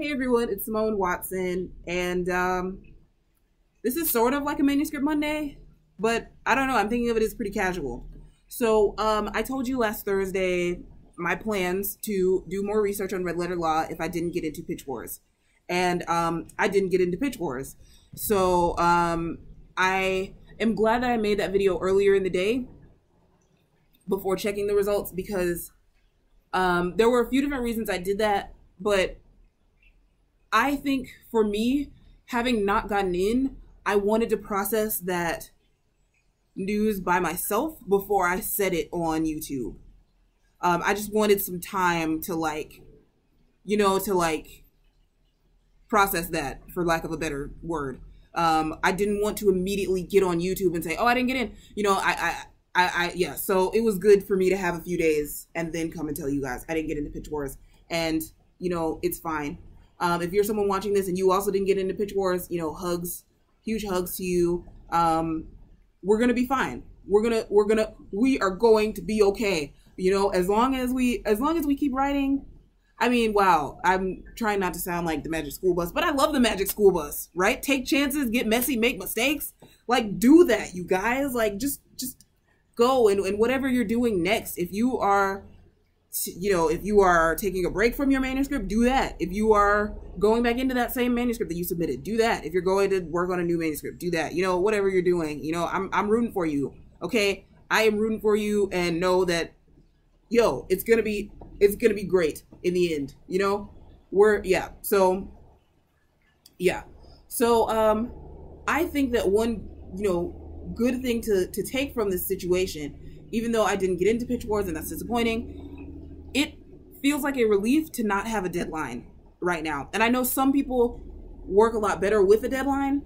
Hey everyone, it's Simone Watson, and this is sort of like a Manuscript Monday, but I don't know, I'm thinking of it as pretty casual. So I told you last Thursday my plans to do more research on Red Letter Law if I didn't get into Pitch Wars. And I didn't get into Pitch Wars. So I am glad that I made that video earlier in the day before checking the results, because there were a few different reasons I did that, but I think for me, having not gotten in, I wanted to process that news by myself before I said it on YouTube. I just wanted some time to process that, for lack of a better word. I didn't want to immediately get on YouTube and say, oh, I didn't get in. Yeah, so it was good for me to have a few days and then come and tell you guys I didn't get into Pitch Wars, and, it's fine. If you're someone watching this and you also didn't get into Pitch Wars, hugs, huge hugs to you. We're going to be fine. We are going to be okay. As long as we keep writing. I mean, wow, I'm trying not to sound like the Magic School Bus, but I love the Magic School Bus, right? Take chances, get messy, make mistakes. Do that, you guys. Just go and whatever you're doing next. If you are taking a break from your manuscript, do that. If you are going back into that same manuscript that you submitted, do that. If you're going to work on a new manuscript, do that. Whatever you're doing, I'm rooting for you. Okay. I am rooting for you, and know that, it's going to be great in the end. So I think that one, good thing to take from this situation, even though I didn't get into Pitch Wars and that's disappointing, it feels like a relief to not have a deadline right now. And I know some people work a lot better with a deadline,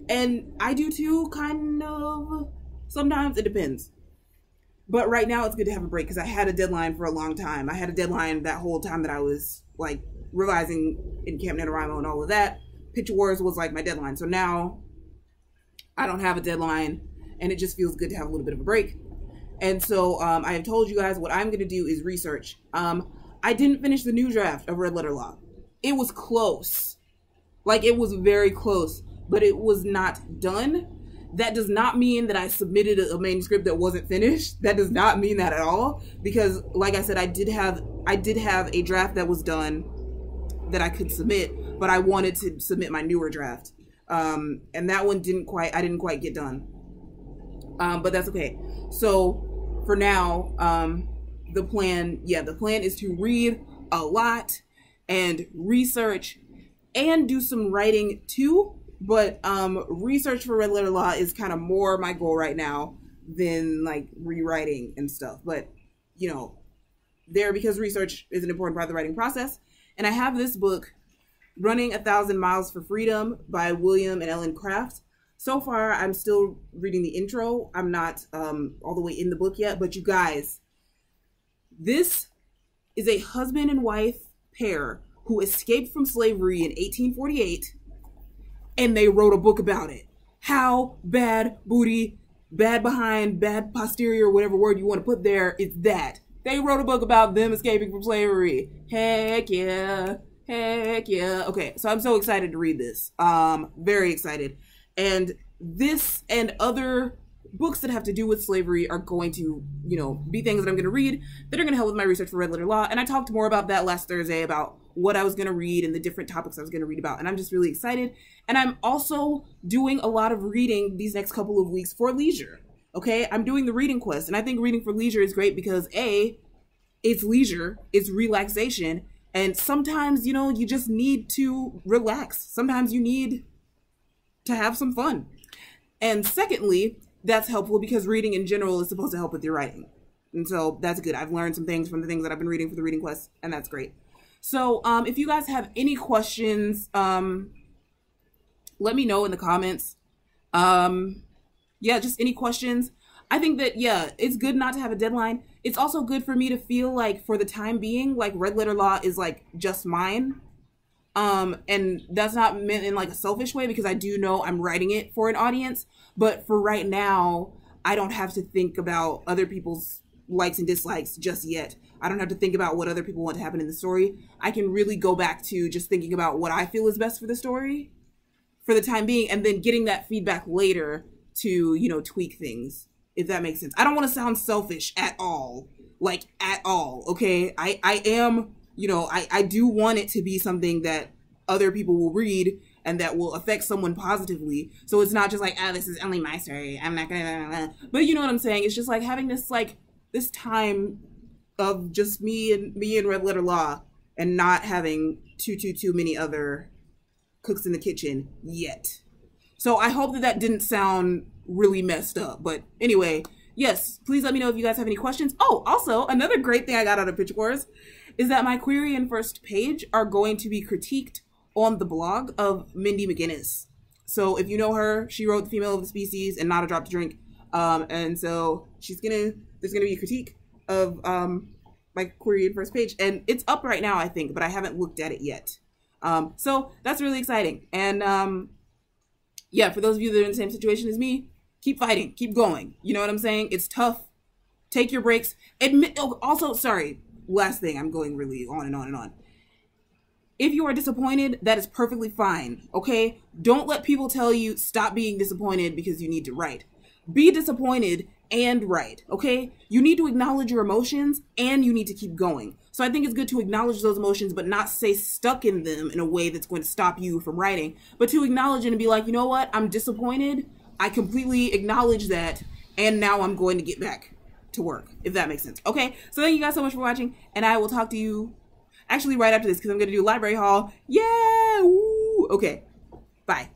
and I do too, kind of. Sometimes it depends. But right now it's good to have a break, because I had a deadline for a long time. I had a deadline that whole time that I was revising in Camp NaNoWriMo and all of that. Pitch Wars was my deadline. So now I don't have a deadline, and it just feels good to have a little bit of a break. And so I have told you guys what I'm going to do is research. I didn't finish the new draft of Red Letter Law. It was close. It was very close, but it was not done. That does not mean that I submitted a manuscript that wasn't finished. That does not mean that at all. Because like I said, I did have a draft that was done that I could submit, but I wanted to submit my newer draft. And that one I didn't quite get done. But that's okay. So for now, the plan is to read a lot and research and do some writing too. But research for Red Letter Law is kind of more my goal right now than rewriting and stuff. But because research is an important part of the writing process. And I have this book, Running 1,000 Miles for Freedom by William and Ellen Craft. So far, I'm still reading the intro. I'm not all the way in the book yet. But you guys, this is a husband and wife pair who escaped from slavery in 1848, and they wrote a book about it. How bad booty, bad behind, bad posterior, whatever word you want to put there, it's that. They wrote a book about them escaping from slavery. Heck yeah. Heck yeah. Okay, so I'm so excited to read this. Very excited. And this and other books that have to do with slavery are going to, be things that I'm going to read that are going to help with my research for Red Letter Law. And I talked more about that last Thursday, about what I was going to read and the different topics I was going to read about. And I'm just really excited. And I'm also doing a lot of reading these next couple of weeks for leisure. Okay, I'm doing the reading quest. And I think reading for leisure is great because it's leisure, it's relaxation. And sometimes, you just need to relax. Sometimes you need to have some fun. And secondly, that's helpful because reading in general is supposed to help with your writing. And so that's good. I've learned some things from the things that I've been reading for the reading quest, and that's great. So if you guys have any questions, let me know in the comments. Just any questions. I think that, it's good not to have a deadline. It's also good for me to feel for the time being, Red Letter Law is just mine. And that's not meant in a selfish way, because I do know I'm writing it for an audience, but for right now, I don't have to think about other people's likes and dislikes just yet. I don't have to think about what other people want to happen in the story. I can really go back to just thinking about what I feel is best for the story for the time being, and then getting that feedback later to, you know, tweak things, if that makes sense. I don't want to sound selfish at all, like at all, okay? I am, you know, I do want it to be something that other people will read and that will affect someone positively. So it's not just like, oh, this is only my story, I'm not gonna, but you know what I'm saying? It's just like having this, like, this time of just me and Red Letter Law, and not having too many other cooks in the kitchen yet. So I hope that that didn't sound really messed up. But anyway, yes, please let me know if you guys have any questions. Oh, also, another great thing I got out of Pitch Wars is that my query and first page are going to be critiqued on the blog of Mindy McGinnis. So if you know her, she wrote The Female of the Species and Not a Drop to Drink. And so there's gonna be a critique of my query and first page. And it's up right now, I think, but I haven't looked at it yet. So that's really exciting. And yeah, for those of you that are in the same situation as me, keep fighting, keep going. You know what I'm saying? It's tough. Take your breaks. Also, sorry, last thing, I'm going really on and on and on. If you are disappointed, that is perfectly fine, okay? Don't let people tell you stop being disappointed because you need to write. Be disappointed and write, okay? You need to acknowledge your emotions and you need to keep going. So I think it's good to acknowledge those emotions, but not stay stuck in them in a way that's going to stop you from writing, but to acknowledge it and be like, you know what? I'm disappointed. I completely acknowledge that. And now I'm going to get back to work, if that makes sense. Okay, so thank you guys so much for watching, and I will talk to you actually right after this because I'm going to do library haul. Yeah! Woo! Okay, bye.